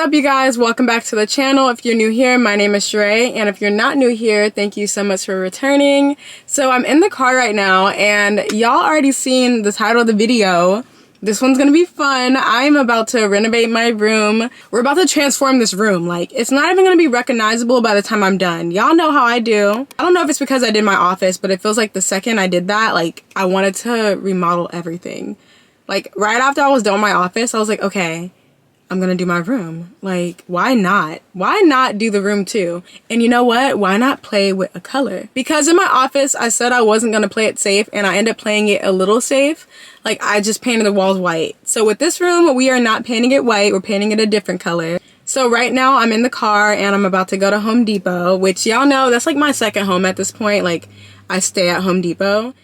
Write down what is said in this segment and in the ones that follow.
up, you guys? Welcome back to the channel. If you're new here, my name is Sheree, and if you're not new here, thank you so much for returning. So I'm in the car right now, and y'all already seen the title of the video. This one's gonna be fun. I'm about to renovate my room. We're about to transform this room. Like, it's not even gonna be recognizable by the time I'm done. Y'all know how I do. I don't know if it's because I did my office, but it feels like the second I did that, like, I wanted to remodel everything. Like, right after I was done with my office, I was like, okay, I'm gonna do my room. Like, why not? Why not do the room too? And you know what? Why not play with a color? Because in my office, I said I wasn't gonna play it safe, and I ended up playing it a little safe. Like, I just painted the walls white. So with this room, we are not painting it white, we're painting it a different color. So right now, I'm in the car, and I'm about to go to Home Depot, which y'all know, that's like my second home at this point. Like, I stay at Home Depot.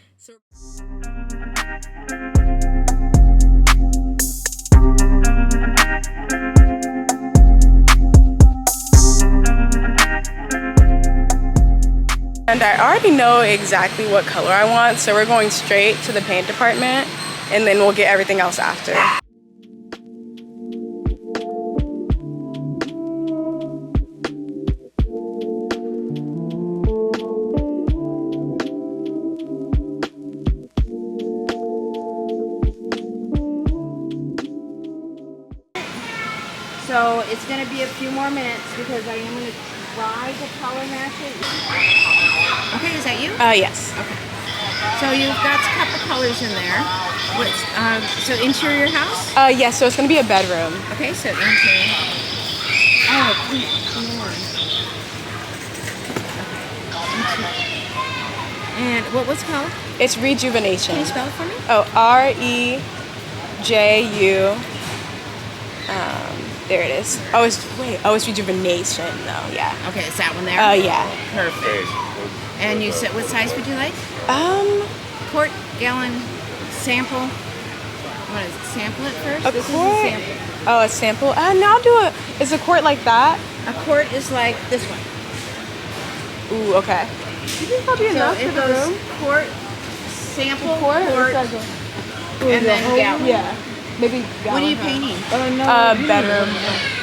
And I already know exactly what color I want, so we're going straight to the paint department, and then we'll get everything else after. So it's going to be a few more minutes because I am going to try to color match it. Okay, is that you? Yes. Okay. So you've got a couple colors in there. What's so interior house? Yes, so it's gonna be a bedroom. Okay, so interior. Oh, please, more. Okay. And what was it called? It's Rejuvenation. Can you spell it for me? Oh, R-E-J-U. There it is. Oh, it's Rejuvenation though. Yeah. Okay, is that one there? Yeah. Perfect. And you said, what size would you like? Quart, Gallon, sample. What is it? Sample it first? A This quart? is a sample. Oh, a sample? No, I'll do is a quart like that? A quart is like this one. Ooh, okay. You think that'll be enough for the room? Quart, sample, Quart, and then gallon. Yeah. Maybe gallon. What are you painting? Bedroom.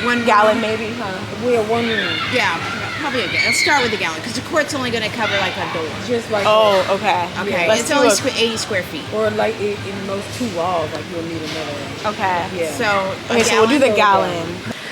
1 gallon maybe, huh? We're 1 room. Yeah, probably a gallon. Let's start with a gallon because the quart's only going to cover like a door. Just like okay. Okay, Let's it's do only 80 square feet. or like in those 2 walls, like you'll need another one. Okay. Yeah. So We'll do the gallon.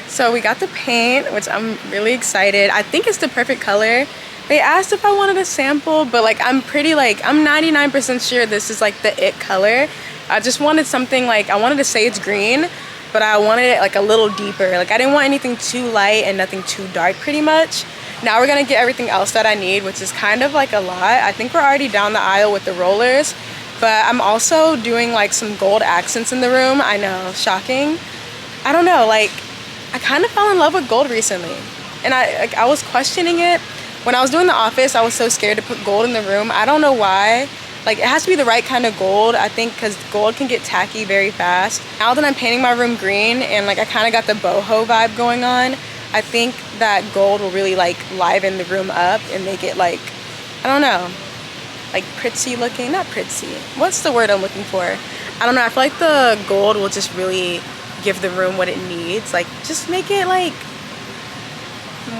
So we got the paint, which I'm really excited. I think it's the perfect color. They asked if I wanted a sample, but like I'm 99% sure this is like the it color. I just wanted something like, I wanted to say it's green, but I wanted it like a little deeper. Like I didn't want anything too light and nothing too dark pretty much. Now we're gonna get everything else that I need, which is kind of like a lot. I think we're already down the aisle with the rollers, but I'm also doing like some gold accents in the room. I know, shocking. I don't know, like I kind of fell in love with gold recently. And I was questioning it. When I was doing the office, I was so scared to put gold in the room. I don't know why. Like, it has to be the right kind of gold, I think, because gold can get tacky very fast. Now that I'm painting my room green and like I kind of got the boho vibe going on, I think that gold will really like liven the room up and make it like, I don't know, like pretty looking. Not pretty. What's the word I'm looking for? I don't know. I feel like the gold will just really give the room what it needs. Like, just make it like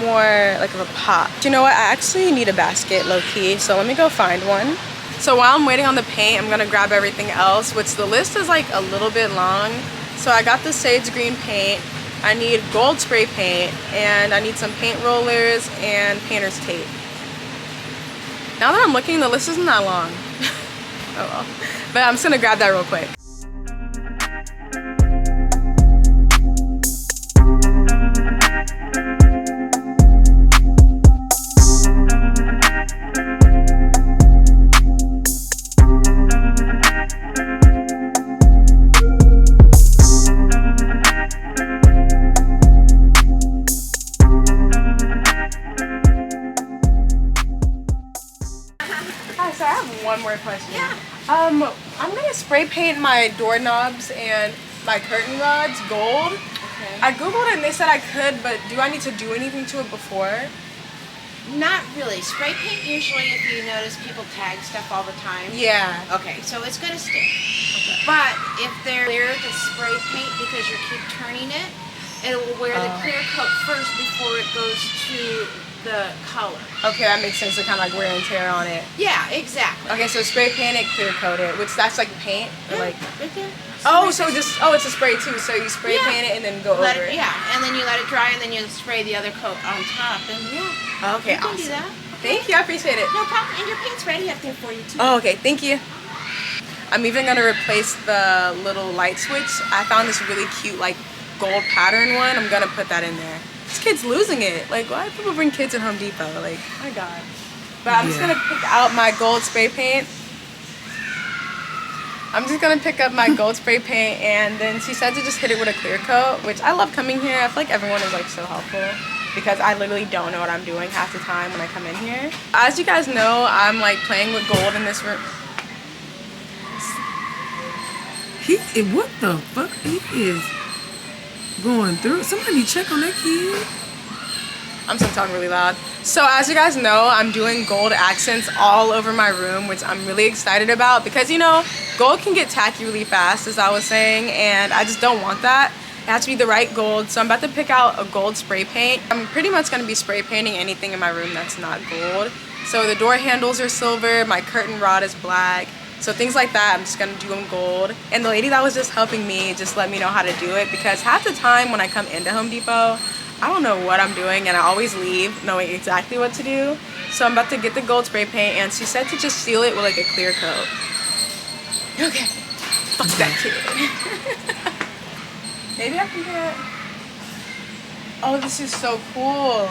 more like of a pop. You know what? I actually need a basket, low-key, so let me go find one. So while I'm waiting on the paint, I'm gonna grab everything else, which the list is like a little bit long. So I got the sage green paint, I need gold spray paint, and I need some paint rollers and painter's tape. Now that I'm looking, the list isn't that long. Oh well. But I'm just gonna grab that real quick. So I have one more question. Yeah. I'm gonna spray paint my doorknobs and my curtain rods gold. Okay. I googled it and they said I could, but do I need to do anything to it before? Not really. Spray paint usually, if you notice, people tag stuff all the time. Yeah. Okay, so it's gonna stick. Okay. But if they're clear to spray paint because you keep turning it, It will wear the clear coat first before it goes to the color. Okay, that makes sense. To kind of like wear and tear on it. Yeah, exactly. Okay, so spray paint it, clear coat it, which that's like paint or like. Right there. Oh, so just it's a spray too. So you spray paint it and then go over it. Yeah, and then you let it dry, and then you spray the other coat on top, and yeah. Okay, You can awesome. do that. Thank you, I appreciate it. No problem. And your paint's ready up there for you too. Oh, okay, thank you. I'm even gonna replace the little light switch. I found this really cute like gold pattern one. I'm gonna put that in there. This kid's losing it. Like, why do people bring kids in Home Depot? Like, my God. But I'm just gonna pick out my gold spray paint. I'm just gonna pick up my gold spray paint, and then she said to just hit it with a clear coat, which I love coming here. I feel like everyone is like so helpful because I literally don't know what I'm doing half the time when I come in here. As you guys know, I'm like playing with gold in this room. What the fuck? He is going through. Somebody check on that kid. I'm still talking really loud. So as you guys know, I'm doing gold accents all over my room, which I'm really excited about because, you know, gold can get tacky really fast, as I was saying, and I just don't want that. It has to be the right gold. So I'm about to pick out a gold spray paint. I'm pretty much going to be spray painting anything in my room that's not gold. So the door handles are silver, my curtain rod is black. So things like that, I'm just gonna do them gold. And the lady that was just helping me just let me know how to do it because half the time when I come into Home Depot, I don't know what I'm doing and I always leave knowing exactly what to do. So I'm about to get the gold spray paint and she said to just seal it with like a clear coat. Okay, fuck that kid. Maybe I can get, oh, this is so cool.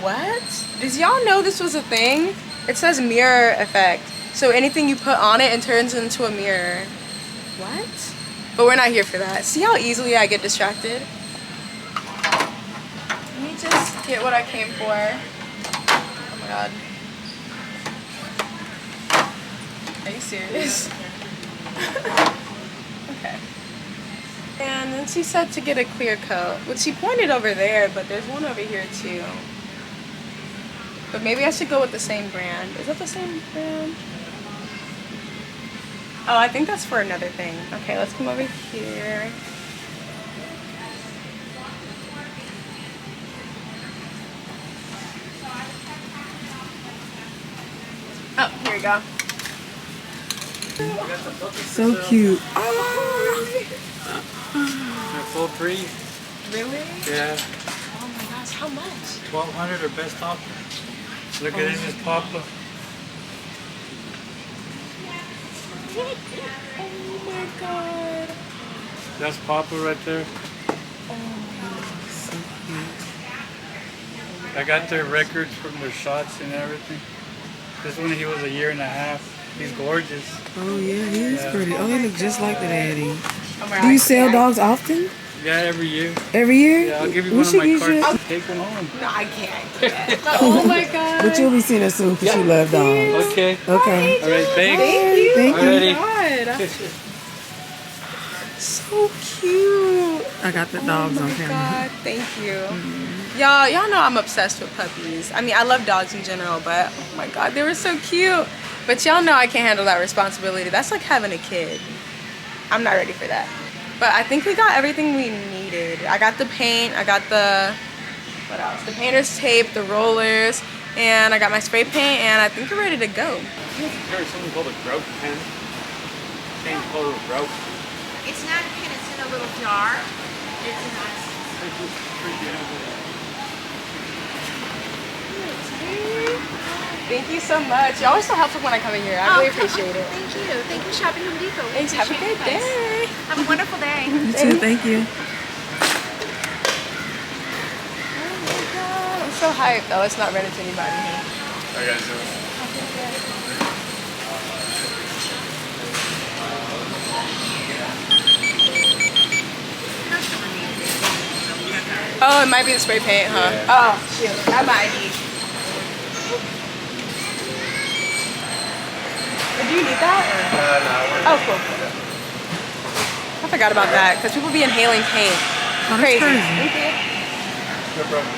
What? Did y'all know this was a thing? It says mirror effect. So anything you put on it, it turns into a mirror. What? But we're not here for that. See how easily I get distracted? Let me just get what I came for. Oh my God. Are you serious? Okay. And then she said to get a clear coat, which she pointed over there, but there's one over here too. But maybe I should go with the same brand. Is that the same brand? Oh, I think that's for another thing. Okay, let's come over here. Oh, here we go. So cute. They're full free. Really? Yeah. Oh my gosh, how much? 1,200 or best offer. Look at this, is Papa. Oh my God. That's Papa right there. So cute. I got their records from their shots and everything. This one, he was 1.5 years. He's gorgeous. Oh yeah, he is pretty. Oh, he look just like the daddy. Oh my Do you God. sell dogs often? Yeah, every year. Every year? Yeah, I'll give you We one of should my get you- cards. Take one home. No, I can't. Oh my God. But you'll be seeing us soon because you love dogs. Okay. Okay. All right, thanks. Thank you. Thank you. God. So cute. I got the Oh dogs on my camera. God, thank you. Y'all know I'm obsessed with puppies. I mean, I love dogs in general, but oh my God, they were so cute. But y'all know I can't handle that responsibility. That's like having a kid. I'm not ready for that. But I think we got everything we needed. I got the paint, I got the, what else? The painter's tape, the rollers, and I got my spray paint, and I think we're ready to go. There's something called a grout pen. Change color of grout. It's not a pin, it's in a little jar. It's not. Thank you so much. You're always so helpful when I come in here. I really appreciate it. Thank you. Thank you, Shopping Home Depot. We Thanks. Have a appreciate good you guys. day. Have a wonderful day. You too. Thank you. Oh my God. I'm so hyped. Oh, it's not rented to anybody. How you guys doing? Oh, it might be the spray paint, huh? Yeah. Oh, shoot. That might be. Do you need that? No. Oh, cool. I forgot about that because people be inhaling paint. Oh, that's Crazy. crazy. Thank you. No problem.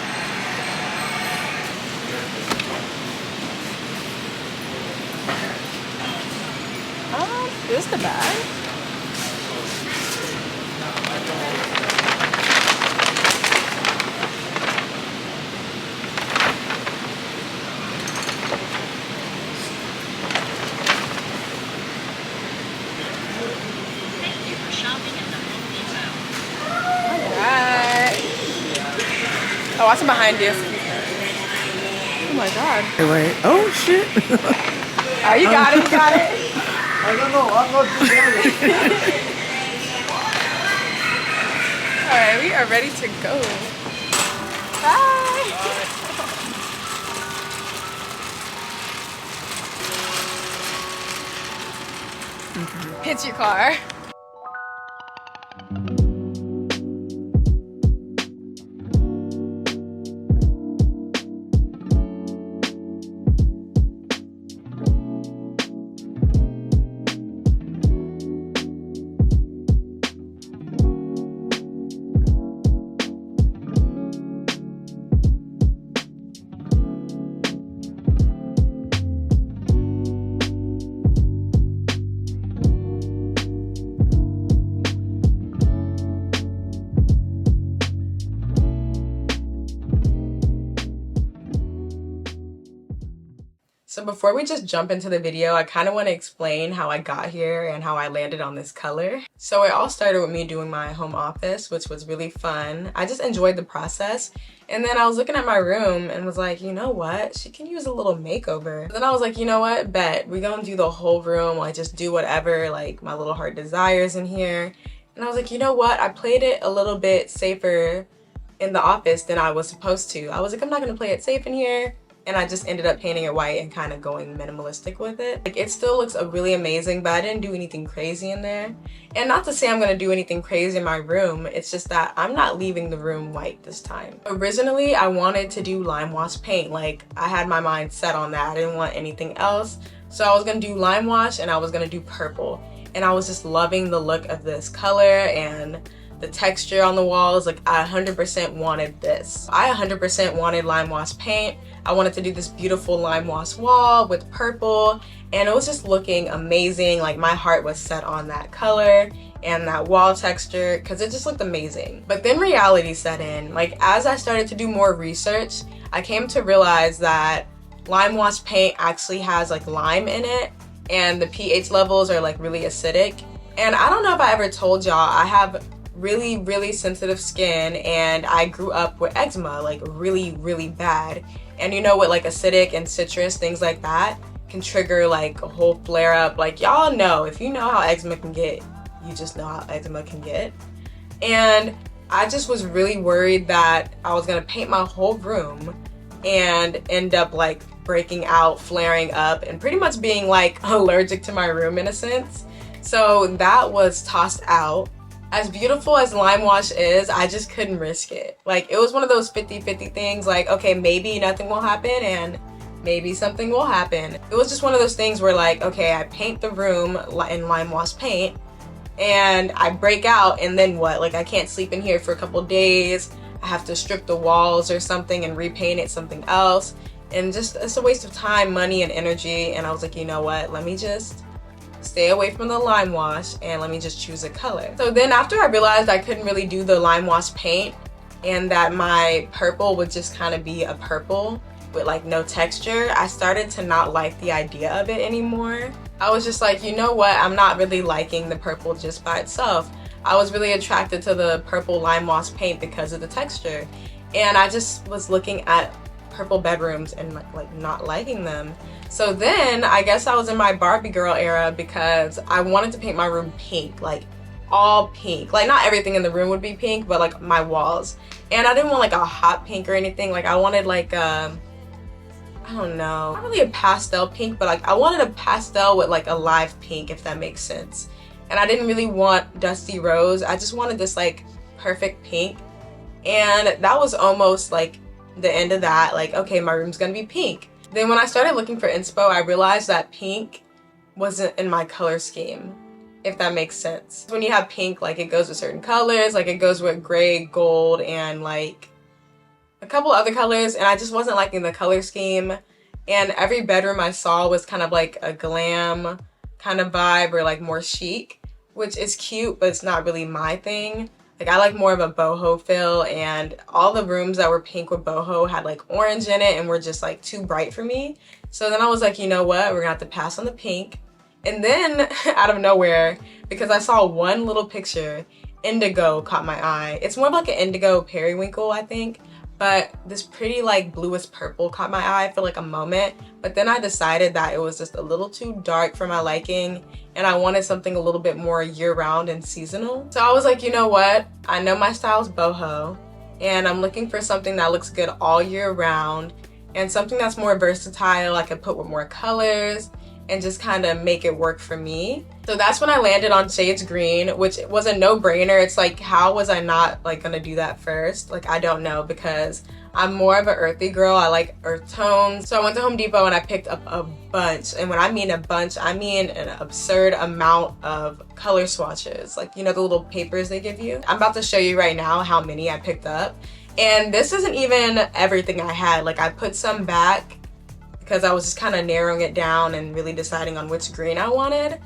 Is this the bag? Oh, watch it behind you. Oh my god. Wait. Oh shit. Oh, you got it, you got it. I don't know, I'm not together. Alright, we are ready to go. Bye. Hit your car. So before we just jump into the video, I kind of want to explain how I got here and how I landed on this color. So it all started with me doing my home office, which was really fun. I just enjoyed the process. And then I was looking at my room and was like, you know what? She can use a little makeover. Then I was like, you know what? Bet. We're gonna do the whole room. Like just do whatever like my little heart desires in here. And I was like, you know what? I played it a little bit safer in the office than I was supposed to. I was like, I'm not gonna play it safe in here. And I just ended up painting it white and kind of going minimalistic with it. Like it still looks really amazing, but I didn't do anything crazy in there. And not to say I'm gonna do anything crazy in my room, it's just that I'm not leaving the room white this time. Originally, I wanted to do lime wash paint. Like I had my mind set on that. I didn't want anything else. So I was gonna do lime wash and I was gonna do purple. And I was just loving the look of this color and the texture on the walls. Like I 100% wanted this. I 100% wanted lime wash paint. I wanted to do this beautiful lime wash wall with purple, and it was just looking amazing. Like my heart was set on that color and that wall texture because it just looked amazing. But then reality set in. Like as I started to do more research, I came to realize that lime wash paint actually has like lime in it, and the pH levels are like really acidic. And I don't know if I ever told y'all, I have really sensitive skin and I grew up with eczema, like really bad. And you know, with like acidic and citrus, things like that can trigger like a whole flare up. Like y'all know, if you know how eczema can get, you just know how eczema can get. And I just was really worried that I was gonna paint my whole room and end up like breaking out, flaring up, and pretty much being like allergic to my room in a sense. So that was tossed out. As beautiful as lime wash is, I just couldn't risk it. Like it was one of those 50-50 things, like okay, maybe nothing will happen and maybe something will happen. It was just one of those things where like, okay, I paint the room in lime wash paint and I break out, and then what? Like I can't sleep in here for a couple days. I have to strip the walls or something and repaint it something else. And just, it's a waste of time, money, and energy. And I was like, you know what? Let me just stay away from the lime wash and let me just choose a color. So then after I realized I couldn't really do the lime wash paint and that my purple would just kind of be a purple with like no texture, I started to not like the idea of it anymore. I was just like, you know what? I'm not really liking the purple just by itself. I was really attracted to the purple lime wash paint because of the texture. And I just was looking at purple bedrooms and like not liking them. So then I guess I was in my Barbie girl era because I wanted to paint my room pink, like all pink. Like not everything in the room would be pink, but like my walls. And I didn't want like a hot pink or anything. Like I wanted like I don't know, not really a pastel pink, but like I wanted a pastel with like a live pink, if that makes sense. And I didn't really want dusty rose. I just wanted this like perfect pink. And that was almost like the end of that. Like, okay, my room's gonna be pink. Then when I started looking for inspo, I realized that pink wasn't in my color scheme, if that makes sense. When you have pink, like it goes with certain colors, like it goes with gray, gold, and like a couple other colors, and I just wasn't liking the color scheme. And every bedroom I saw was kind of like a glam kind of vibe or like more chic, which is cute, but it's not really my thing. Like I like more of a boho feel, and all the rooms that were pink with boho had like orange in it and were just like too bright for me. So then I was like, you know what, we're gonna have to pass on the pink. And then out of nowhere, because I saw one little picture, indigo caught my eye. It's more of like an indigo periwinkle, I think. but this pretty like bluish purple caught my eye for like a moment, but then I decided that it was just a little too dark for my liking and I wanted something a little bit more year-round and seasonal. So I was like, you know what? I know my style's boho and I'm looking for something that looks good all year round and something that's more versatile. I could put with more colors and just kind of make it work for me. So that's when I landed on Shades Green, which was a no-brainer. It's like, how was I not like gonna do that first? Like, I don't know, because I'm more of an earthy girl. I like earth tones. So I went to Home Depot and I picked up a bunch. And when I mean a bunch, I mean an absurd amount of color swatches. Like, you know, the little papers they give you? I'm about to show you right now how many I picked up. And this isn't even everything I had. Like, I put some back because I was just kind of narrowing it down and really deciding on which green I wanted.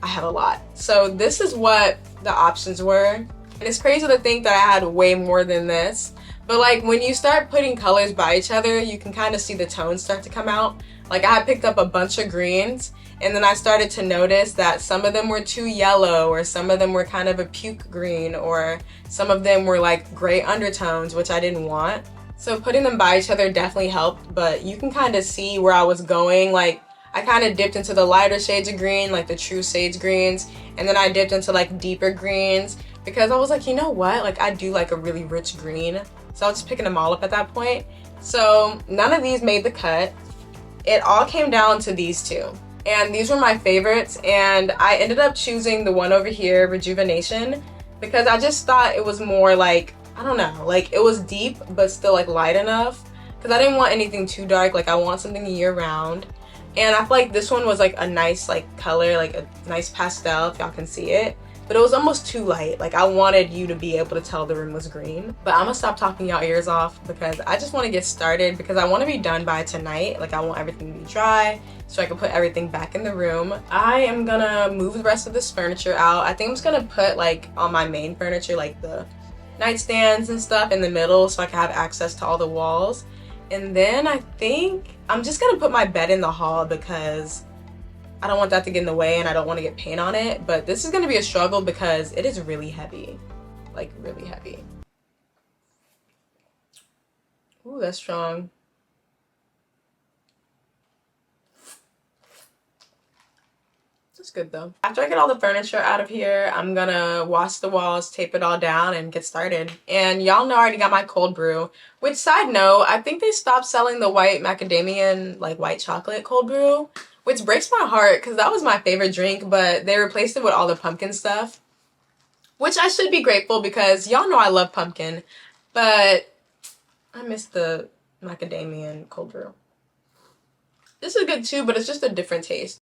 I have a lot. So this is what the options were. And it's crazy to think that I had way more than this. But like when you start putting colors by each other, you can kind of see the tones start to come out. Like I had picked up a bunch of greens and then I started to notice that some of them were too yellow or some of them were kind of a puke green or some of them were like gray undertones, which I didn't want. So putting them by each other definitely helped, but you can kind of see where I was going. Like I kind of dipped into the lighter shades of green, like the true sage greens, and then I dipped into like deeper greens because I was like, you know what? Like I do like a really rich green. So I was just picking them all up at that point. So none of these made the cut. It all came down to these two. And these were my favorites, and I ended up choosing the one over here, Rejuvenation, because I just thought it was more like, I don't know, like it was deep but still like light enough because I didn't want anything too dark. Like I want something year round, and I feel like this one was like a nice like color, like a nice pastel if y'all can see it, but it was almost too light. Like I wanted you to be able to tell the room was green. But I'm gonna stop talking y'all ears off because I just want to get started because I want to be done by tonight. Like I want everything to be dry so I can put everything back in the room. I am gonna move the rest of this furniture out. I think I'm just gonna put like on my main furniture like the nightstands and stuff in the middle so I can have access to all the walls. And then I think I'm just gonna put my bed in the hall because I don't want that to get in the way and I don't want to get paint on it. But this is gonna be a struggle because it is really heavy, like really heavy. Ooh, that's strong. That's good though. After I get all the furniture out of here, I'm gonna wash the walls, tape it all down, and get started. And y'all know I already got my cold brew, which, side note, I think they stopped selling the white macadamia, like white chocolate cold brew, which breaks my heart because that was my favorite drink, but they replaced it with all the pumpkin stuff, which I should be grateful because y'all know I love pumpkin, but I miss the macadamia cold brew. This is good too, but it's just a different taste.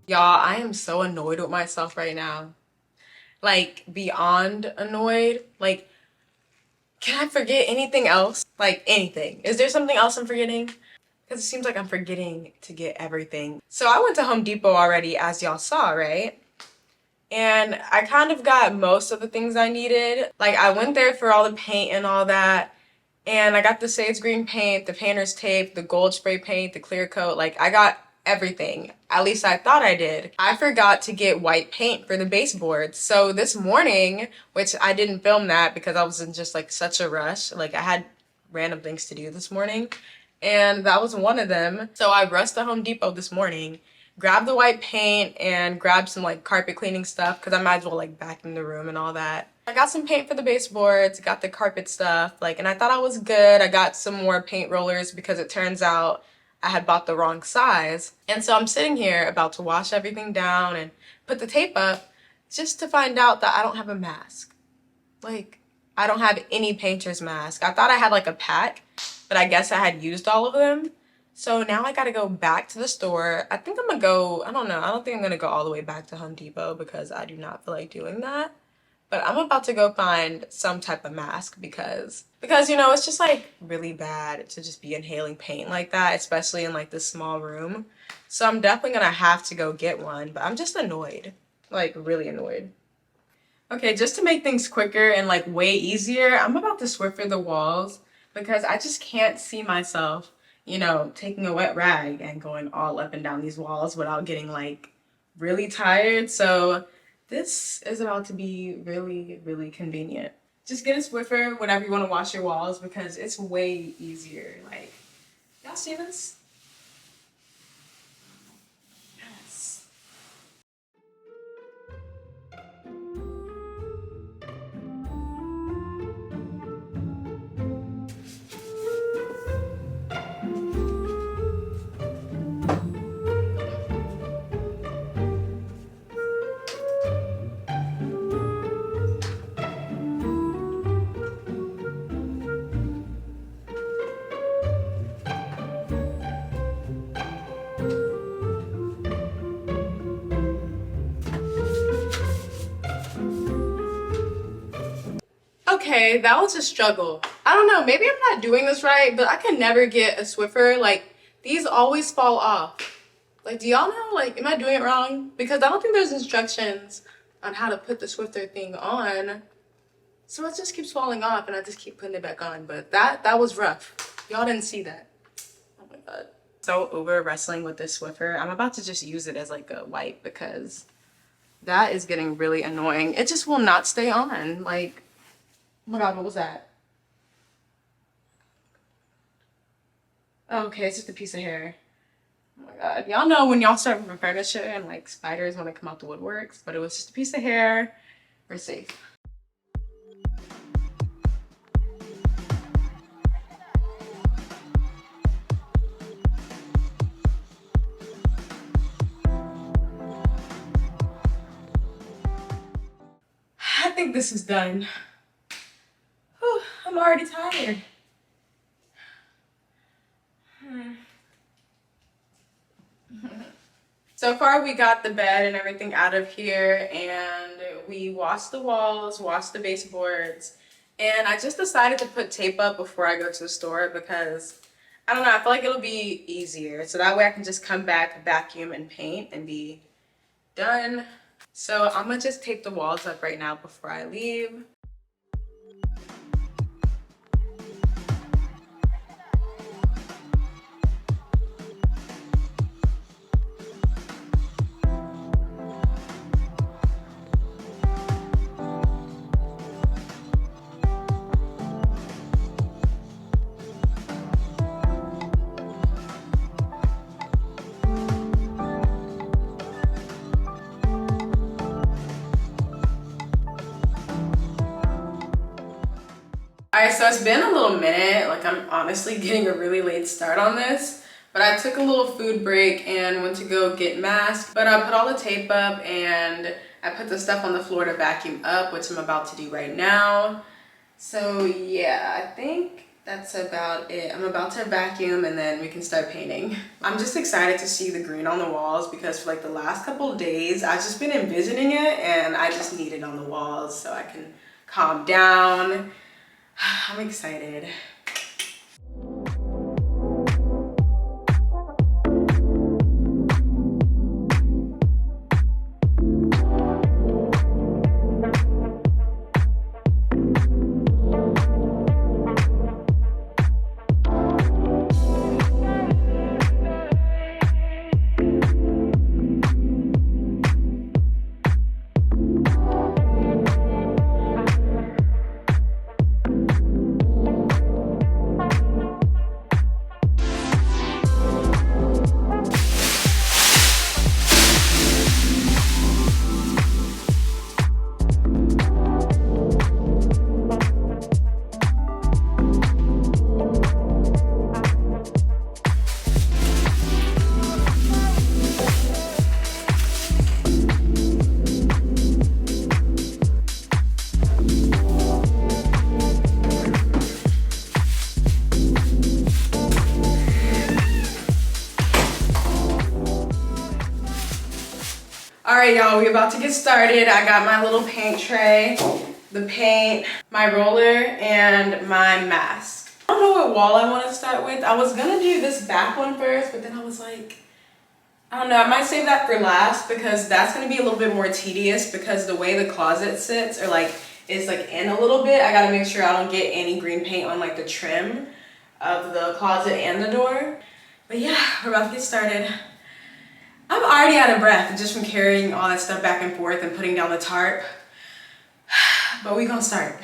Y'all, I am so annoyed with myself right now. Like, beyond annoyed. Like, can I forget anything else? Like, anything. Is there something else I'm forgetting? Because it seems like I'm forgetting to get everything. So I went to Home Depot already, as y'all saw, right? And I kind of got most of the things I needed. Like, I went there for all the paint and all that. And I got the sage green paint, the painter's tape, the gold spray paint, the clear coat. Like, I got everything. At least I thought I did. I forgot to get white paint for the baseboards. So this morning, which I didn't film that because I was in just like such a rush. Like I had random things to do this morning and that was one of them. So I rushed to Home Depot this morning grab the white paint and grab some like carpet cleaning stuff because I might as well like vacuum the room and all that. I got some paint for the baseboards, got the carpet stuff, like, and I thought I was good. I got some more paint rollers because it turns out I had bought the wrong size. And so I'm sitting here about to wash everything down and put the tape up just to find out that I don't have a mask. Like, I don't have any painter's mask. I thought I had like a pack, but I guess I had used all of them. So now I gotta go back to the store. I think I'm gonna go, I don't know, I don't think I'm gonna go all the way back to Home Depot because I do not feel like doing that. But I'm about to go find some type of mask because you know, it's just like really bad to just be inhaling paint like that, especially in like this small room. So I'm definitely gonna have to go get one, but I'm just annoyed, like really annoyed. Okay, just to make things quicker and like way easier, I'm about to Swiffer the walls because I just can't see myself, you know, taking a wet rag and going all up and down these walls without getting like really tired. So this is about to be really, really convenient. Just get a Swiffer whenever you want to wash your walls because it's way easier. Like, y'all see this? Yes. Okay, that was a struggle. I don't know, maybe I'm not doing this right, but I can never get a Swiffer. Like, these always fall off. Like, do y'all know, like, am I doing it wrong? Because I don't think there's instructions on how to put the Swiffer thing on. So it just keeps falling off and I just keep putting it back on. But that was rough. Y'all didn't see that. Oh my God. So over wrestling with this Swiffer, I'm about to just use it as like a wipe because that is getting really annoying. It just will not stay on. Like, oh my God, what was that? Oh, okay, it's just a piece of hair. Oh my God. Y'all know when y'all start moving furniture and like spiders want to come out the woodworks, but it was just a piece of hair. We're safe. I think this is done. Whew, I'm already tired. So far we got the bed and everything out of here and we washed the walls, washed the baseboards, and I just decided to put tape up before I go to the store because I don't know, I feel like it'll be easier. So that way I can just come back, vacuum and paint and be done. So I'm gonna just tape the walls up right now before I leave. Alright, so it's been a little minute, like I'm honestly getting a really late start on this, but I took a little food break and went to go get masks, but I put all the tape up and I put the stuff on the floor to vacuum up, which I'm about to do right now. So yeah, I think that's about it. I'm about to vacuum and then we can start painting. I'm just excited to see the green on the walls because for like the last couple of days, I've just been envisioning it and I just need it on the walls so I can calm down. I'm excited. All right, y'all, we about to get started. I got my little paint tray, the paint, my roller, and my mask. I don't know what wall I want to start with. I was gonna do this back one first, but then I was like, I don't know, I might save that for last because that's gonna be a little bit more tedious because the way the closet sits or like is like in a little bit. I gotta make sure I don't get any green paint on like the trim of the closet and the door. But yeah, we're about to get started. I'm already out of breath just from carrying all that stuff back and forth and putting down the tarp. But we gonna start.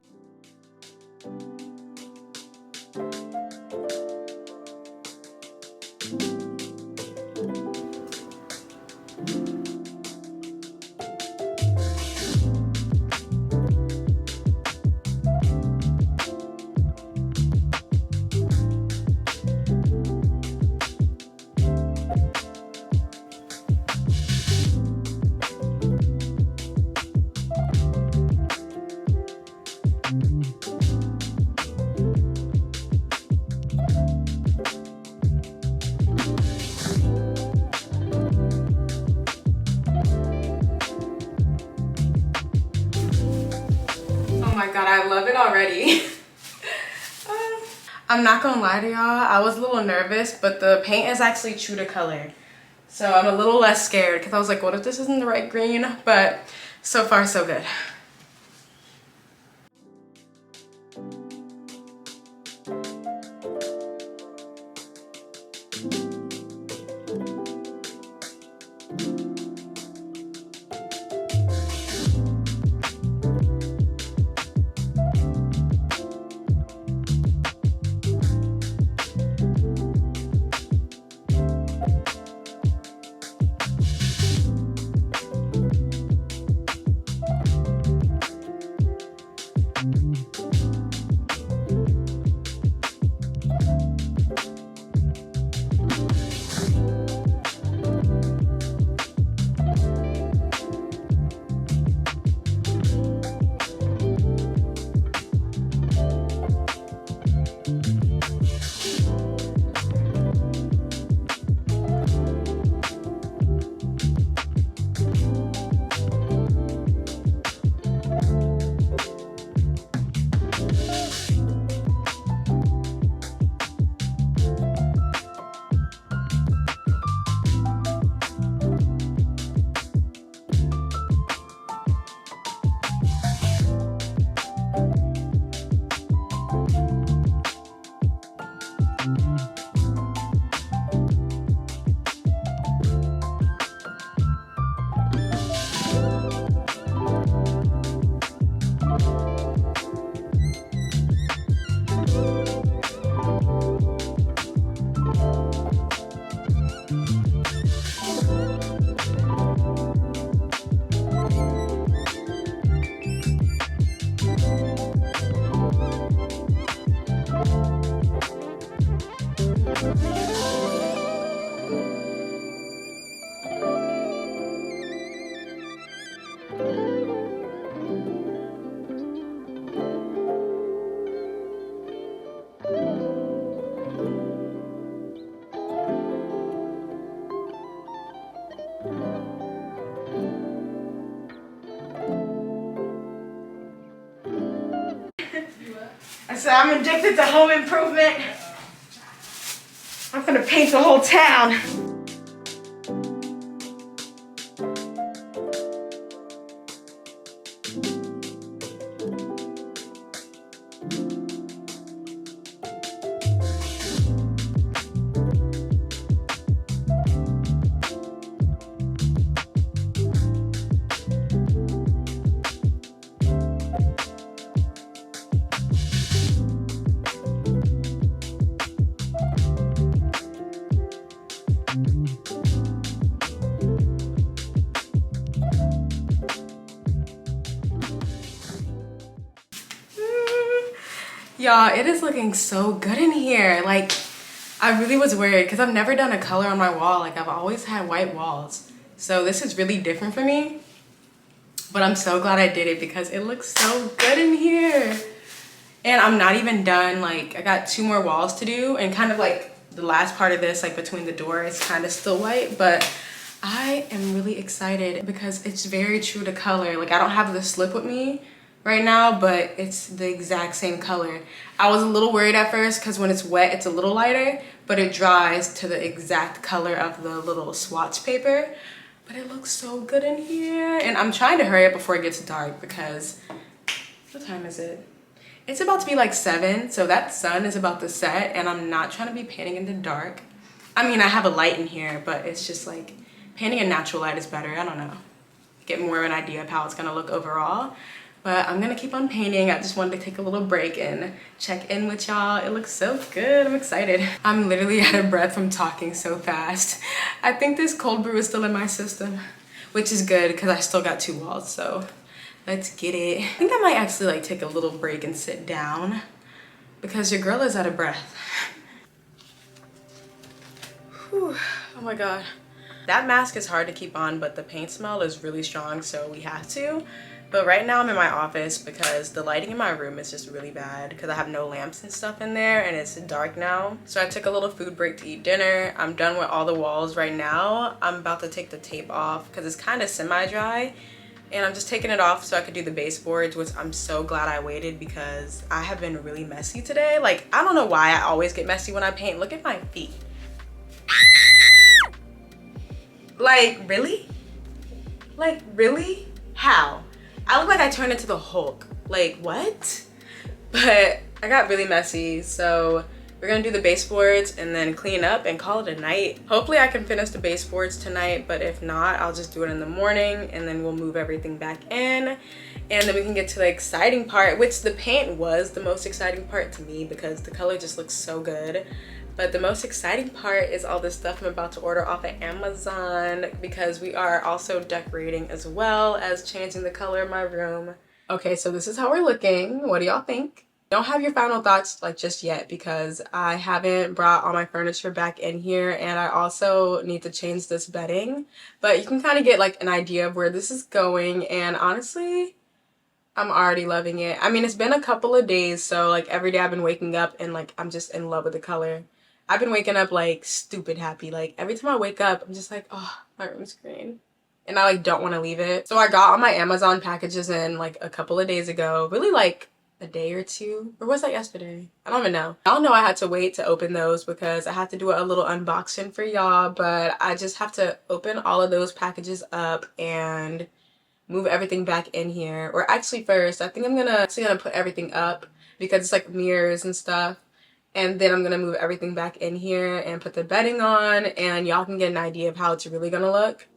Oh my god, I love it already. I'm not gonna lie to y'all, I was a little nervous, but the paint is actually true to color. So I'm a little less scared because I was like, what if this isn't the right green? But so far, so good. I said I'm addicted to home improvement. I'm gonna paint the whole town. Y'all, it is looking so good in here. Like, I really was worried because I've never done a color on my wall. Like, I've always had white walls. So this is really different for me. But I'm so glad I did it because it looks so good in here. And I'm not even done. Like, I got 2 more walls to do. And kind of like the last part of this, like between the door, it's kind of still white. But I am really excited because it's very true to color. Like I don't have the slip with me right now, but it's the exact same color. I was a little worried at first because when it's wet, it's a little lighter, but it dries to the exact color of the little swatch paper. But it looks so good in here. And I'm trying to hurry up before it gets dark because, what time is it? It's about to be like 7, so that sun is about to set and I'm not trying to be painting in the dark. I mean, I have a light in here, but it's just like, painting in natural light is better. I don't know. Get more of an idea of how it's gonna look overall. But I'm gonna keep on painting. I just wanted to take a little break and check in with y'all. It looks so good. I'm excited. I'm literally out of breath from talking so fast. I think this cold brew is still in my system, which is good because I still got 2 walls, so let's get it. I think I might actually like take a little break and sit down because your girl is out of breath. Whew. Oh my God. That mask is hard to keep on, but the paint smell is really strong, so we have to. But right now I'm in my office because the lighting in my room is just really bad because I have no lamps and stuff in there and it's dark now. So I took a little food break to eat dinner. I'm done with all the walls right now. I'm about to take the tape off because it's kind of semi-dry. And I'm just taking it off so I could do the baseboards, which I'm so glad I waited because I have been really messy today. Like, I don't know why I always get messy when I paint. Look at my feet. Like, really? Like, really? How? I look like I turned into the Hulk. Like, what? But I got really messy, so we're gonna do the baseboards and then clean up and call it a night. Hopefully I can finish the baseboards tonight, but if not, I'll just do it in the morning and then we'll move everything back in. And then we can get to the exciting part, which the paint was the most exciting part to me because the color just looks so good. But the most exciting part is all this stuff I'm about to order off of Amazon because we are also decorating as well as changing the color of my room. Okay, so this is how we're looking. What do y'all think? Don't have your final thoughts like just yet because I haven't brought all my furniture back in here and I also need to change this bedding. But you can kind of get like an idea of where this is going and honestly, I'm already loving it. I mean, it's been a couple of days, so like every day I've been waking up and like I'm just in love with the color. I've been waking up like stupid happy. Like every time I wake up, I'm just like, oh, my room's green. And I like don't want to leave it. So I got all my Amazon packages in like a couple of days ago. Really like a day or two. Or was that yesterday? I don't even know. Y'all know I had to wait to open those because I had to do a little unboxing for y'all. But I just have to open all of those packages up and move everything back in here. Or actually first, I think I'm gonna put everything up because it's like mirrors and stuff. And then I'm gonna move everything back in here and put the bedding on and y'all can get an idea of how it's really gonna look.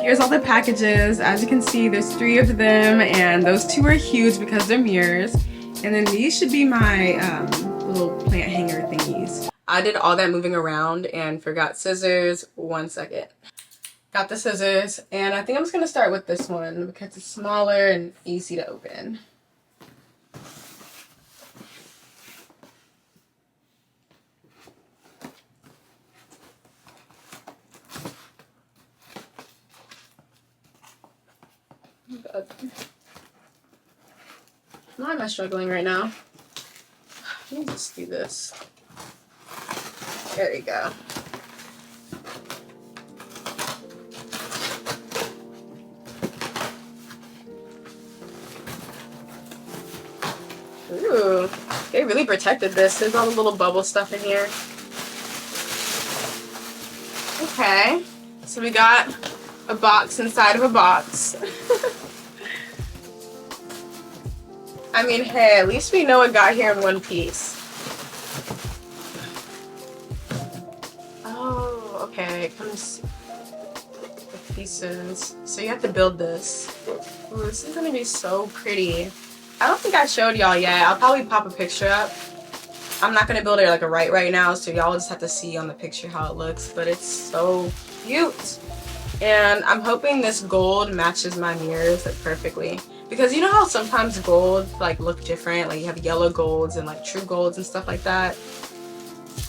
Here's all the packages. As you can see, there's 3 of them and those 2 are huge because they're mirrors. And then these should be my little plant hanger thingies. I did all that moving around and forgot scissors. 1 second. Got the scissors and I think I'm just gonna start with this one because it's smaller and easy to open. Why am I struggling right now? Let me just do this. There you go. Ooh, they really protected this. There's all the little bubble stuff in here. Okay, so we got a box inside of a box. I mean, hey, at least we know it got here in one piece. Oh, okay, it comes with pieces. So you have to build this. Ooh, this is gonna be so pretty. I don't think I showed y'all yet. I'll probably pop a picture up. I'm not gonna build it like a right now, so y'all just have to see on the picture how it looks, but it's so cute. And I'm hoping this gold matches my mirrors like perfectly, because you know how sometimes gold like look different, like you have yellow golds and like true golds and stuff like that.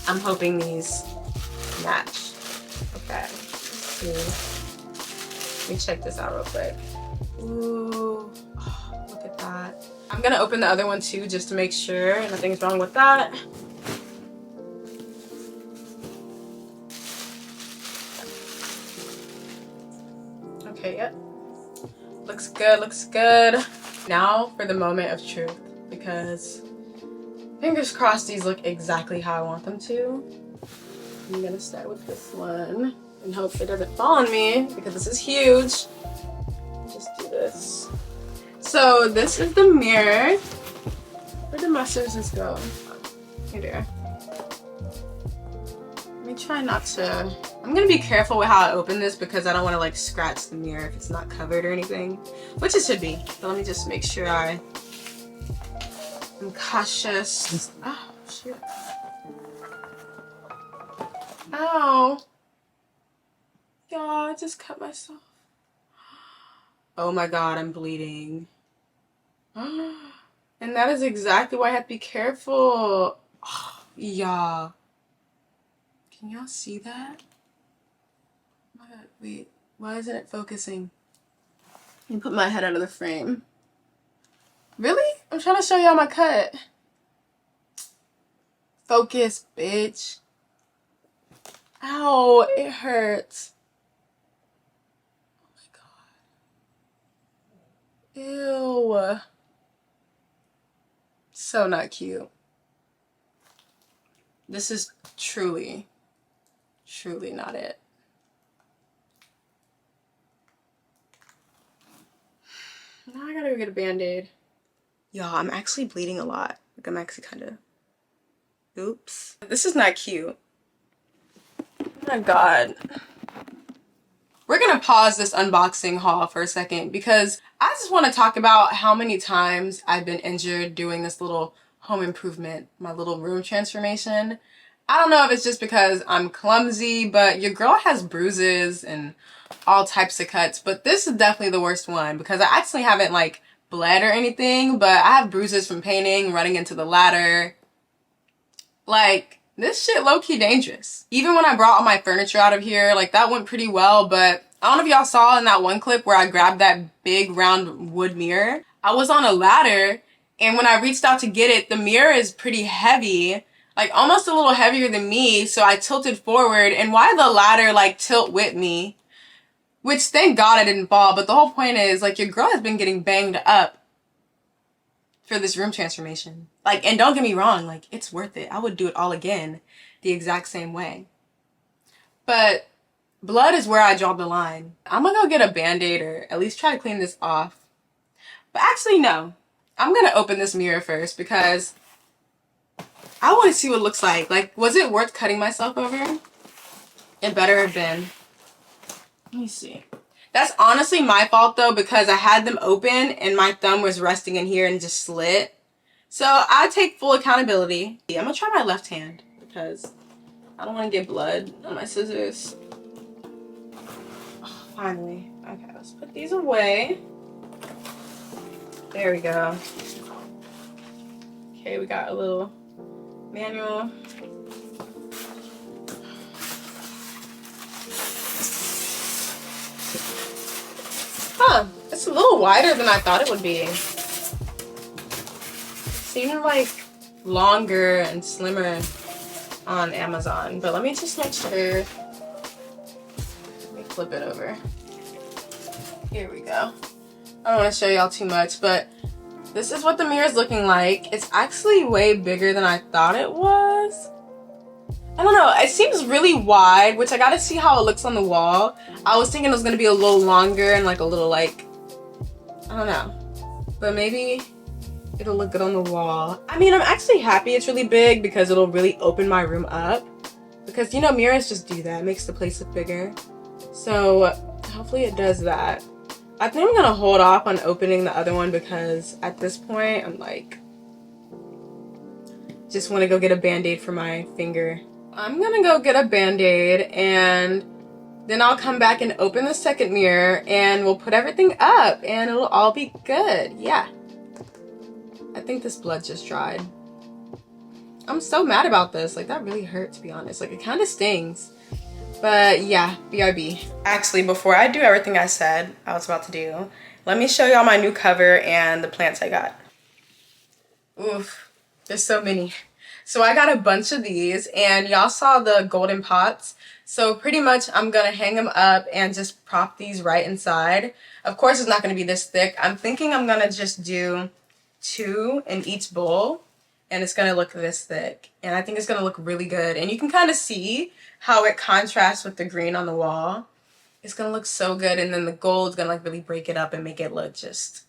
I'm hoping these match. Okay, let's see. Let me check this out real quick. Ooh, oh, look at that. I'm gonna open the other one too, just to make sure nothing's wrong with that. Okay, yep. Looks good, looks good. Now for the moment of truth, because fingers crossed these look exactly how I want them to. I'm gonna start with this one and hope it doesn't fall on me, because this is huge. Just do this. So this is the mirror. Where did my scissors go? Here they are. Let me try not to. I'm gonna be careful with how I open this, because I don't want to like scratch the mirror if it's not covered or anything, which it should be. But let me just make sure I'm cautious. Oh shoot. Ow. Y'all, I just cut myself. Oh my god, I'm bleeding. And that is exactly why I have to be careful. Oh, y'all. Can y'all see that? Oh my god, wait. Why isn't it focusing? Let me put my head out of the frame. Really? I'm trying to show y'all my cut. Focus, bitch. Ow, it hurts. Oh my god. Ew. So not cute. This is truly not it. Now I gotta go get a band-aid. Y'all, I'm actually bleeding a lot. Like I'm actually kind of, oops. This is not cute. Oh my god. We're gonna pause this unboxing haul for a second, because I just want to talk about how many times I've been injured doing this little home improvement, my little room transformation. I don't know if it's just because I'm clumsy, but your girl has bruises and all types of cuts, but this is definitely the worst one, because I actually haven't like bled or anything, but I have bruises from painting, running into the ladder. Like, this shit low-key dangerous. Even when I brought all my furniture out of here, like that went pretty well, but I don't know if y'all saw in that one clip where I grabbed that big round wood mirror. I was on a ladder, and when I reached out to get it, the mirror is pretty heavy, like almost a little heavier than me, so I tilted forward, and why the ladder like tilt with me? Which thank God I didn't fall, but the whole point is like your girl has been getting banged up for this room transformation. Like, and don't get me wrong, like it's worth it. I would do it all again the exact same way. But blood is where I draw the line. I'm gonna go get a band-aid or at least try to clean this off. But actually no, I'm gonna open this mirror first, because I want to see what it looks like. Like, was it worth cutting myself over? It better have been. Let me see. That's honestly my fault though, because I had them open and my thumb was resting in here and just slit. So I take full accountability. I'm gonna try my left hand, because I don't want to get blood on my scissors. Oh, finally. Okay, let's put these away. There we go. Okay, we got a little manual. Huh, it's a little wider than I thought it would be. It seemed like longer and slimmer on Amazon, but let me just make sure. Let me flip it over. Here we go. I don't want to show y'all too much, but this is what the mirror is looking like. It's actually way bigger than I thought it was. I don't know, it seems really wide, which I gotta see how it looks on the wall. I was thinking it was gonna be a little longer and like a little like, I don't know, but maybe it'll look good on the wall. I mean, I'm actually happy it's really big, because it'll really open my room up, because you know, mirrors just do that. It makes the place look bigger. So hopefully it does that. I think I'm gonna hold off on opening the other one, because at this point I'm like, Just want to go get a band-aid for my finger. I'm gonna go get a band-aid and then I'll come back and open the second mirror and we'll put everything up and it'll all be good. Yeah. I think this blood just dried. I'm so mad about this. Like, that really hurt, to be honest. Like, it kind of stings. But yeah, BRB. Actually, before I do everything I said I was about to do, let me show y'all my new cover and the plants I got. Oof, there's so many. So I got a bunch of these and y'all saw the golden pots. So pretty much I'm gonna hang them up and just prop these right inside. Of course it's not gonna be this thick. I'm thinking I'm gonna just do 2 in each bowl and it's gonna look this thick. And I think it's gonna look really good. And you can kind of see how it contrasts with the green on the wall. It's gonna look so good, and then the gold's gonna like really break it up and make it look just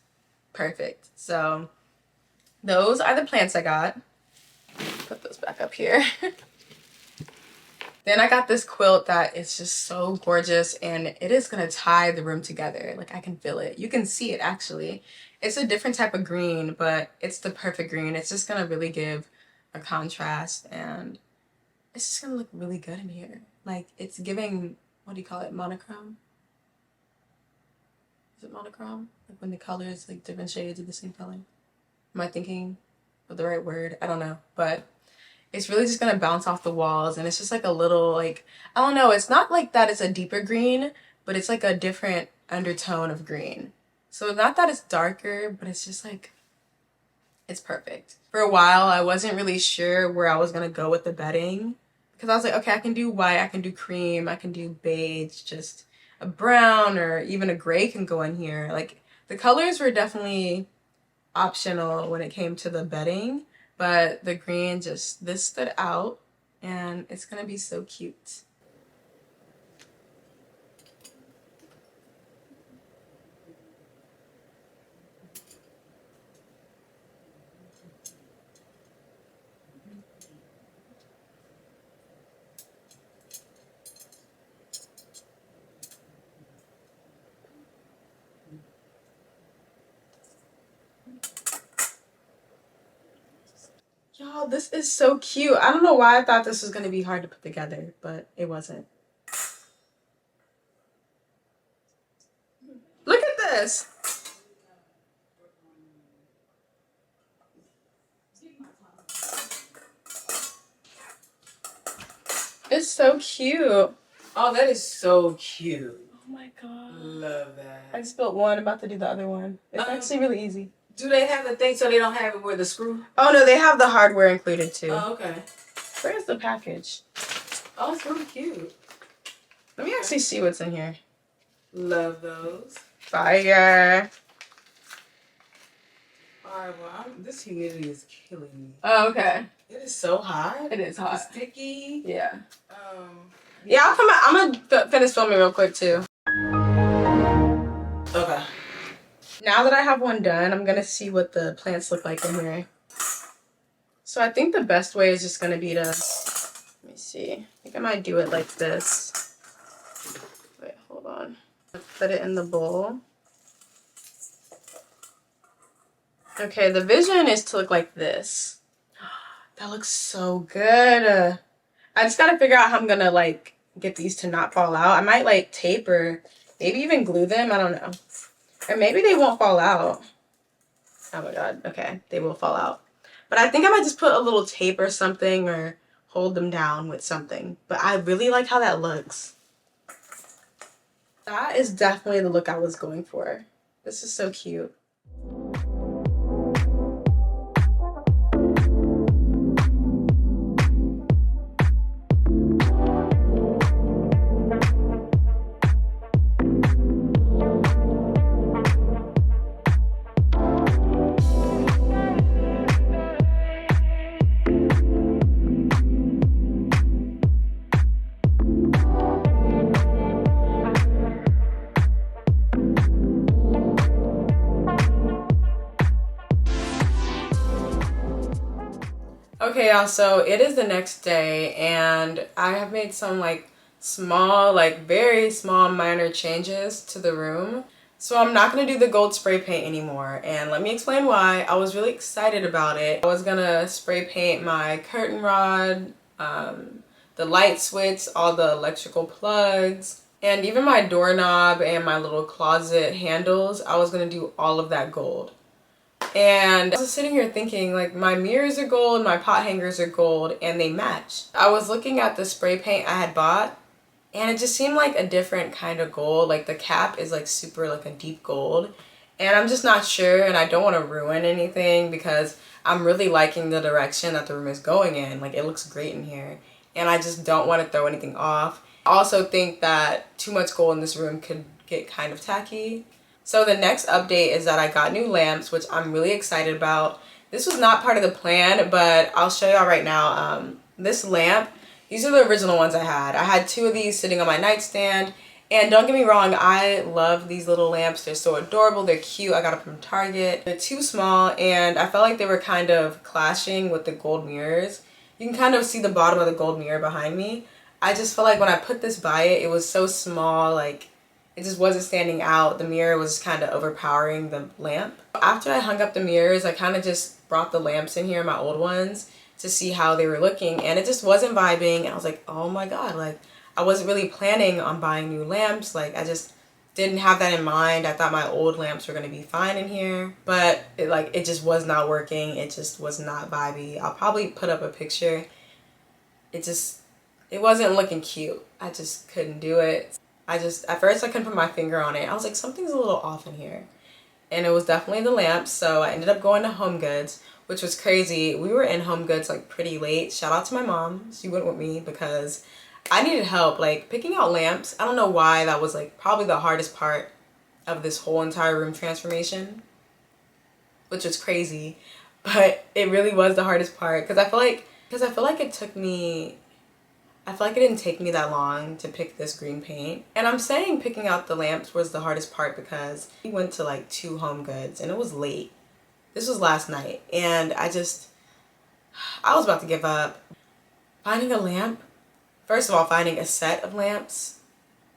perfect. So those are the plants I got. Put those back up here. Then I got this quilt that is just so gorgeous and it is gonna tie the room together. Like, I can feel it. You can see it actually. It's a different type of green, but it's the perfect green. It's just gonna really give a contrast and it's just gonna look really good in here. Like, it's giving, what do you call it, monochrome? Is it monochrome? Like when the colors, like different shades of the same color? Am I thinking of the right word? I don't know, but it's really just gonna bounce off the walls and it's just like a little, like, I don't know, it's not like that it's a deeper green, but it's like a different undertone of green. So not that it's darker, but it's just like, it's perfect. For a while, I wasn't really sure where I was gonna go with the bedding because I was like, okay, I can do white, I can do cream, I can do beige, just a brown or even a gray can go in here. Like, the colors were definitely optional when it came to the bedding, but the green just, this stood out and it's gonna be so cute. Y'all, this is so cute. I don't know why I thought this was gonna be hard to put together, but it wasn't. Look at this. It's so cute. Oh, that is so cute. Oh my god. Love that. I just built one, about to do the other one. It's actually really easy. Do they have the thing so they don't have it with the screw? Oh no, they have the hardware included too. Oh, okay. Where's the package? Oh, it's really cute. Let me actually see what's in here. Love those. Fire. Alright, well, this humidity is killing me. Oh, okay. It is so hot. It is hot. It's sticky. Yeah. Yeah. I'll come out. I'm gonna finish filming real quick too. Okay. Now that I have one done, I'm gonna see what the plants look like in here. So I think the best way is just gonna be to, let me see. I think I might do it like this. Wait, hold on. Put it in the bowl. Okay, the vision is to look like this. That looks so good. I just gotta figure out how I'm gonna like get these to not fall out. I might like tape or maybe even glue them. I don't know. Or maybe they won't fall out. Oh my god. Okay, they will fall out. But I think I might just put a little tape or something or hold them down with something. But I really like how that looks. That is definitely the look I was going for. This is so cute. Okay, y'all, so it is the next day and I have made some like small, like very small minor changes to the room. So I'm not going to do the gold spray paint anymore, and let me explain why. I was really excited about it. I was going to spray paint my curtain rod, the light switch, all the electrical plugs, and even my doorknob and my little closet handles. I was going to do all of that gold. And I was sitting here thinking, like, my mirrors are gold, my pot hangers are gold, and they match. I was looking at the spray paint I had bought, and it just seemed like a different kind of gold. Like the cap is like super like a deep gold, and I'm just not sure, and I don't want to ruin anything because I'm really liking the direction that the room is going in. Like, it looks great in here, and I just don't want to throw anything off. I also think that too much gold in this room could get kind of tacky. So the next update is that I got new lamps, which I'm really excited about. This was not part of the plan, but I'll show y'all right now. This lamp, these are the original ones I had. I had 2 of these sitting on my nightstand. And don't get me wrong, I love these little lamps. They're so adorable. They're cute. I got them from Target. They're too small, and I felt like they were kind of clashing with the gold mirrors. You can kind of see the bottom of the gold mirror behind me. I just felt like when I put this by it, it was so small, like it just wasn't standing out. The mirror was kind of overpowering the lamp. After I hung up the mirrors, I kind of just brought the lamps in here, my old ones, to see how they were looking, and it just wasn't vibing. And I was like, oh my god, like I wasn't really planning on buying new lamps. Like, I just didn't have that in mind. I thought my old lamps were going to be fine in here, but it just was not working. It just was not vibey. I'll probably put up a picture. It wasn't looking cute. I just couldn't do it. At first I couldn't put my finger on it. I was like, something's a little off in here. And it was definitely the lamps, so I ended up going to Home Goods, which was crazy. We were in Home Goods like pretty late. Shout out to my mom. She went with me because I needed help. Like, picking out lamps, I don't know why that was like probably the hardest part of this whole entire room transformation, which was crazy, but it really was the hardest part because I feel like it didn't take me that long to pick this green paint. And I'm saying picking out the lamps was the hardest part because we went to like 2 Home Goods and it was late. This was last night, and I was about to give up. Finding a lamp, first of all, finding a set of lamps,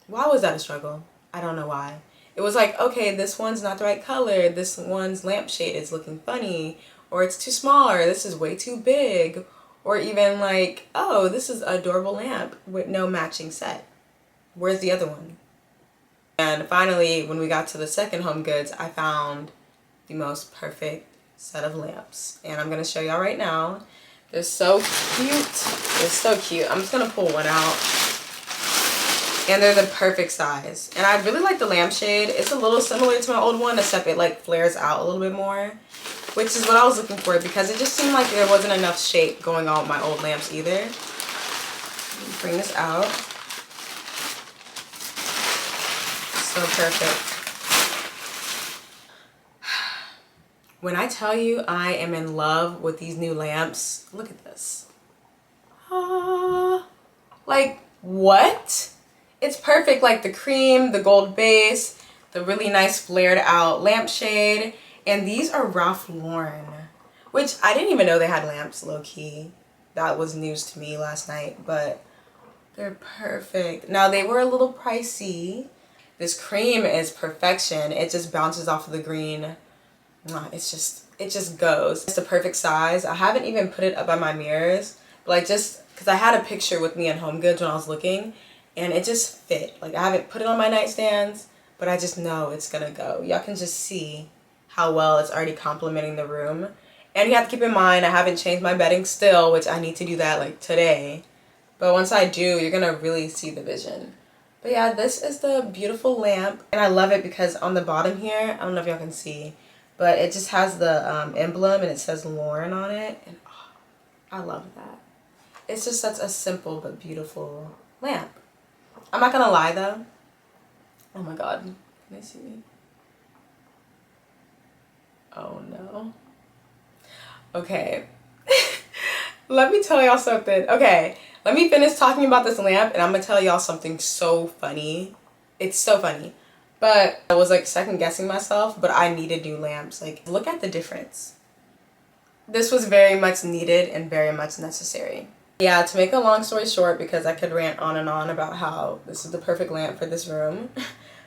why was that a struggle? I don't know why. It was like, okay, this one's not the right color, this one's lampshade is looking funny, or it's too small, or this is way too big. Or even like, oh, this is an adorable lamp with no matching set. Where's the other one? And finally, when we got to the second Home Goods, I found the most perfect set of lamps. And I'm going to show y'all right now. They're so cute. They're so cute. I'm just going to pull one out. And they're the perfect size. And I really like the lampshade. It's a little similar to my old one, except it like flares out a little bit more, which is what I was looking for because it just seemed like there wasn't enough shape going on with my old lamps either. Bring this out. So perfect. When I tell you I am in love with these new lamps, look at this. Like, what? It's perfect, like the cream, the gold base, the really nice flared out lampshade. And these are Ralph Lauren, which I didn't even know they had lamps, low-key. That was news to me last night, but they're perfect. Now, they were a little pricey. This cream is perfection. It just bounces off of the green. It just goes. It's the perfect size. I haven't even put it up by my mirrors, but like just because I had a picture with me in Home Goods when I was looking, and it just fit. Like, I haven't put it on my nightstands, but I just know it's gonna go. Y'all can just see how well it's already complementing the room. And you have to keep in mind, I haven't changed my bedding still, which I need to do that like today. But once I do, you're gonna really see the vision. But yeah, this is the beautiful lamp. And I love it because on the bottom here, I don't know if y'all can see, but it just has the emblem and it says Lauren on it. And oh, I love that. It's just such a simple but beautiful lamp. I'm not gonna lie though. Oh my god, can they see me? Oh no. Okay. Let me tell y'all something. Okay, let me finish talking about this lamp and I'm gonna tell y'all something so funny. It's so funny. But I was like second guessing myself, but I needed new lamps. Like, look at the difference. This was very much needed and very much necessary. Yeah, to make a long story short, because I could rant on and on about how this is the perfect lamp for this room.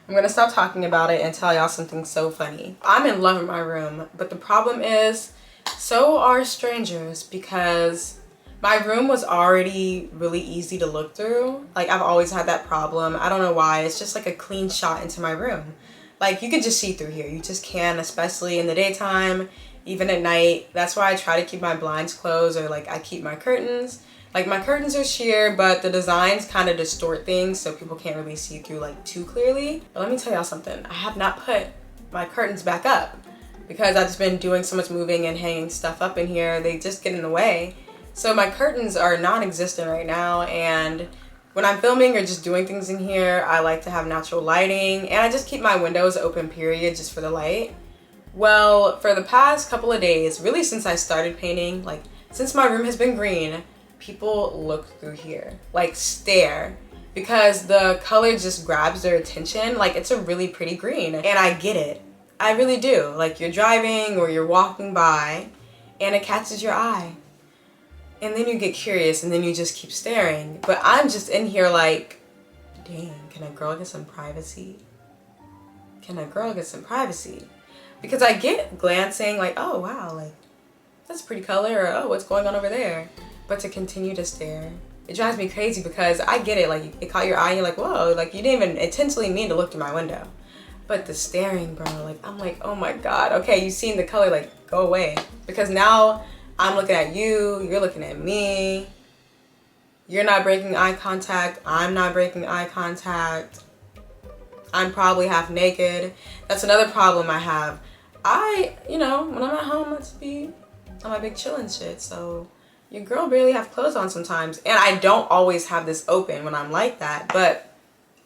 I'm gonna stop talking about it and tell y'all something so funny. I'm in love with my room, but the problem is, so are strangers, because my room was already really easy to look through. Like, I've always had that problem. I don't know why. It's just like a clean shot into my room. Like, you can just see through here. You just can, especially in the daytime, even at night. That's why I try to keep my blinds closed, or like I keep my curtains. Like, my curtains are sheer, but the designs kind of distort things so people can't really see through like too clearly. But let me tell y'all something. I have not put my curtains back up because I've just been doing so much moving and hanging stuff up in here. They just get in the way. So my curtains are non-existent right now, and when I'm filming or just doing things in here, I like to have natural lighting, and I just keep my windows open, period, just for the light. Well, for the past couple of days, really since I started painting, like since my room has been green, people look through here, like stare, because the color just grabs their attention. Like, it's a really pretty green, and I get it. I really do. Like, you're driving or you're walking by and it catches your eye. And then you get curious and then you just keep staring. But I'm just in here like, dang, can a girl get some privacy? Can a girl get some privacy? Because I get glancing like, oh wow, like that's a pretty color, or oh, what's going on over there? But to continue to stare, it drives me crazy, because I get it, like it caught your eye and you're like, whoa, like you didn't even intentionally mean to look through my window. But the staring, bro, like I'm like, oh my God, okay, you've seen the color, like go away. Because now I'm looking at you, you're looking at me. You're not breaking eye contact, I'm not breaking eye contact. I'm probably half naked. That's another problem I have. You know, when I'm at home, let's be on my big chillin' shit. So your girl barely have clothes on sometimes. And I don't always have this open when I'm like that. But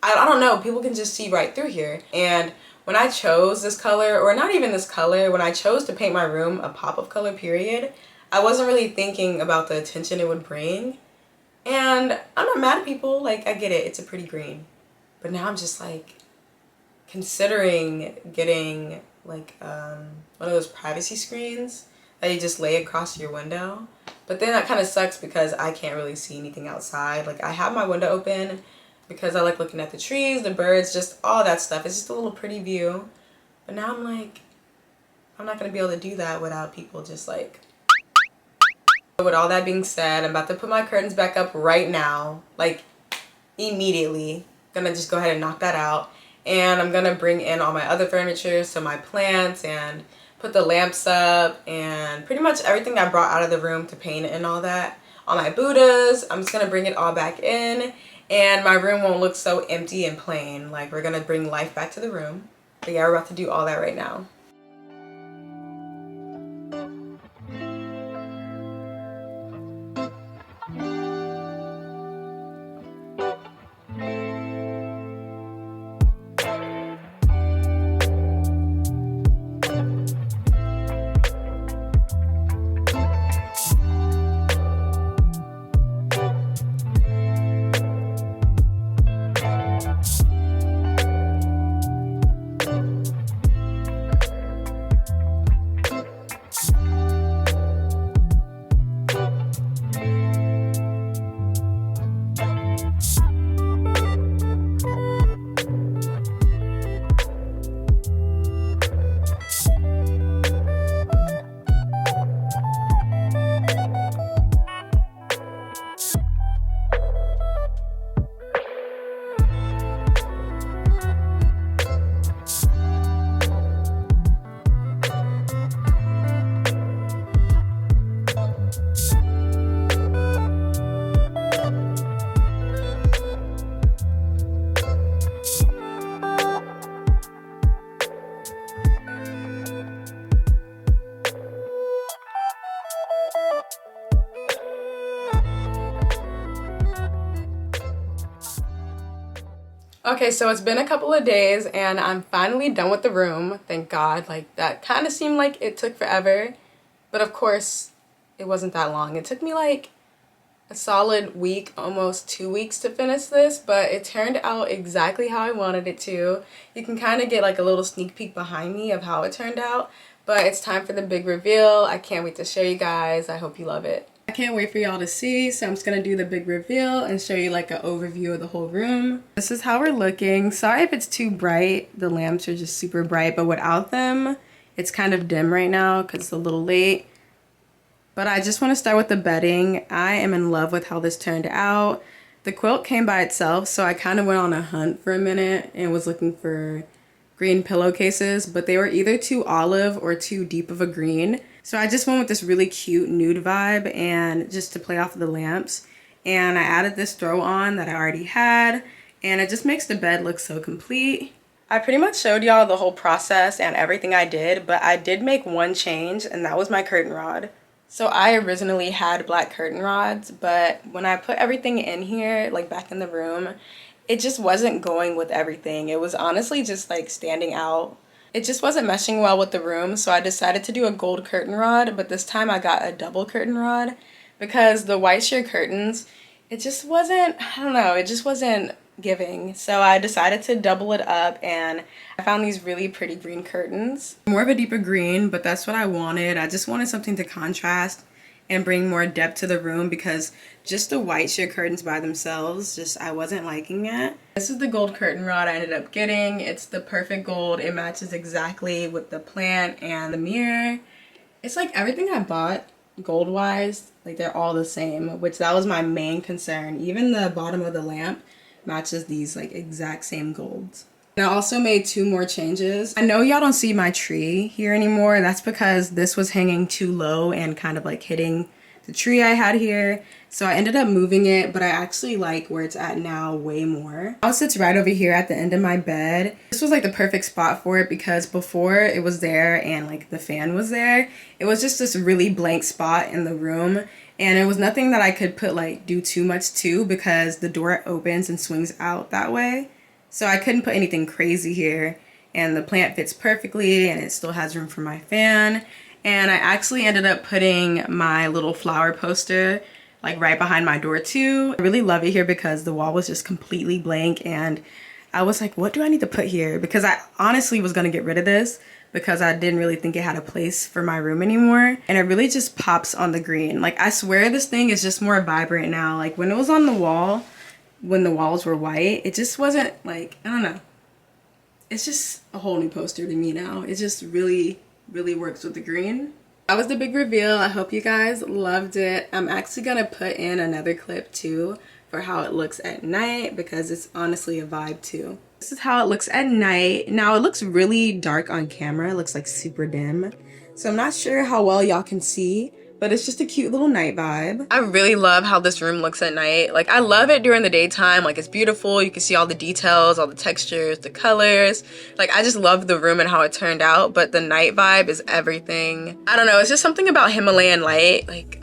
I don't know, people can just see right through here. And when I chose this color, or not even this color, when I chose to paint my room a pop of color, period, I wasn't really thinking about the attention it would bring. And I'm not mad at people, like I get it, it's a pretty green. But now I'm just like considering getting like one of those privacy screens that you just lay across your window. But then that kind of sucks because I can't really see anything outside. Like I have my window open because I like looking at the trees, the birds, just all that stuff. It's just a little pretty view. But now I'm like, I'm not gonna be able to do that without people just like. With all that being said, I'm about to put my curtains back up right now, like immediately. Gonna just go ahead and knock that out. And I'm gonna bring in all my other furniture, so my plants, and put the lamps up, and pretty much everything I brought out of the room to paint and all that. All my Buddhas, I'm just gonna bring it all back in, and my room won't look so empty and plain. Like, we're gonna bring life back to the room. But yeah, we're about to do all that right now. Okay, so it's been a couple of days and I'm finally done with the room, thank God. Like, that kind of seemed like it took forever, but of course it wasn't that long. It took me like a solid week, almost 2 weeks to finish this, but it turned out exactly how I wanted it to. You can kind of get like a little sneak peek behind me of how it turned out, but it's time for the big reveal. I can't wait to show you guys. I hope you love it. I can't wait for y'all to see, so I'm just gonna do the big reveal and show you like an overview of the whole room. This is how we're looking. Sorry if it's too bright. The lamps are just super bright, but without them, it's kind of dim right now because it's a little late. But I just want to start with the bedding. I am in love with how this turned out. The quilt came by itself, so I kind of went on a hunt for a minute and was looking for green pillowcases, but they were either too olive or too deep of a green. So I just went with this really cute nude vibe and just to play off of the lamps. And I added this throw on that I already had, and it just makes the bed look so complete. I pretty much showed y'all the whole process and everything I did, but I did make one change, and that was my curtain rod. So I originally had black curtain rods, but when I put everything in here, like back in the room, it just wasn't going with everything. It was honestly just like standing out. It just wasn't meshing well with the room, so I decided to do a gold curtain rod, but this time I got a double curtain rod because the white sheer curtains, it just wasn't, I don't know, it just wasn't giving. So I decided to double it up, and I found these really pretty green curtains. More of a deeper green, but that's what I wanted. I just wanted something to contrast and bring more depth to the room because just the white sheer curtains by themselves, just I wasn't liking it. This is the gold curtain rod I ended up getting. It's the perfect gold. It matches exactly with the plant and the mirror. It's like everything I bought gold wise, like they're all the same, which that was my main concern. Even the bottom of the lamp matches these like exact same golds. And I also made 2 more changes. I know y'all don't see my tree here anymore. That's because this was hanging too low and kind of like hitting the tree I had here. So I ended up moving it, but I actually like where it's at now way more. Now it sits right over here at the end of my bed. This was like the perfect spot for it because before it was there and like the fan was there, it was just this really blank spot in the room. And it was nothing that I could put like do too much to because the door opens and swings out that way. So I couldn't put anything crazy here, and the plant fits perfectly and it still has room for my fan. And I actually ended up putting my little flower poster like right behind my door too. I really love it here because the wall was just completely blank, and I was like, what do I need to put here? Because I honestly was gonna get rid of this because I didn't really think it had a place for my room anymore. And it really just pops on the green. Like I swear this thing is just more vibrant now. Like when it was on the wall, when the walls were white, it just wasn't like, I don't know. It's just a whole new poster to me now. It just really, really works with the green. That was the big reveal. I hope you guys loved it. I'm actually gonna put in another clip too for how it looks at night because it's honestly a vibe too. This is how it looks at night. Now it looks really dark on camera. It looks like super dim. So I'm not sure how well y'all can see, but it's just a cute little night vibe. I really love how this room looks at night. Like I love it during the daytime. Like it's beautiful. You can see all the details, all the textures, the colors. Like I just love the room and how it turned out, but the night vibe is everything. I don't know. It's just something about Himalayan light. Like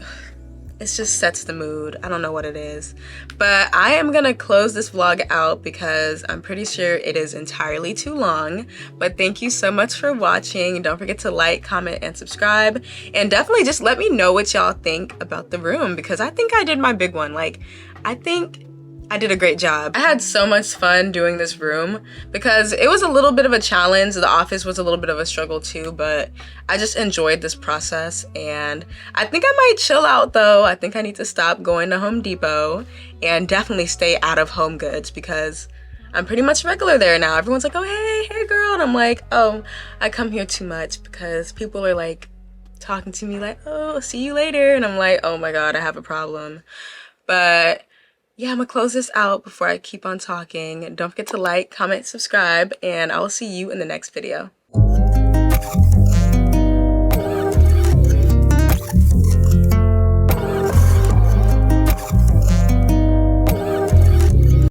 it just sets the mood. I don't know what it is. But I am gonna close this vlog out because I'm pretty sure it is entirely too long. But thank you so much for watching. Don't forget to like, comment, and subscribe. And definitely just let me know what y'all think about the room because I think I did my big one. Like, I think I did a great job. I had so much fun doing this room because it was a little bit of a challenge. The office was a little bit of a struggle too, but I just enjoyed this process, and I think I might chill out though. I think I need to stop going to Home Depot and definitely stay out of Home Goods because I'm pretty much regular there now. Everyone's like, oh, hey girl. And I'm like, oh, I come here too much because people are like talking to me like, oh, see you later. And I'm like, oh my God, I have a problem. But yeah, I'm gonna close this out before I keep on talking. Don't forget to like, comment, subscribe, and I will see you in the next video.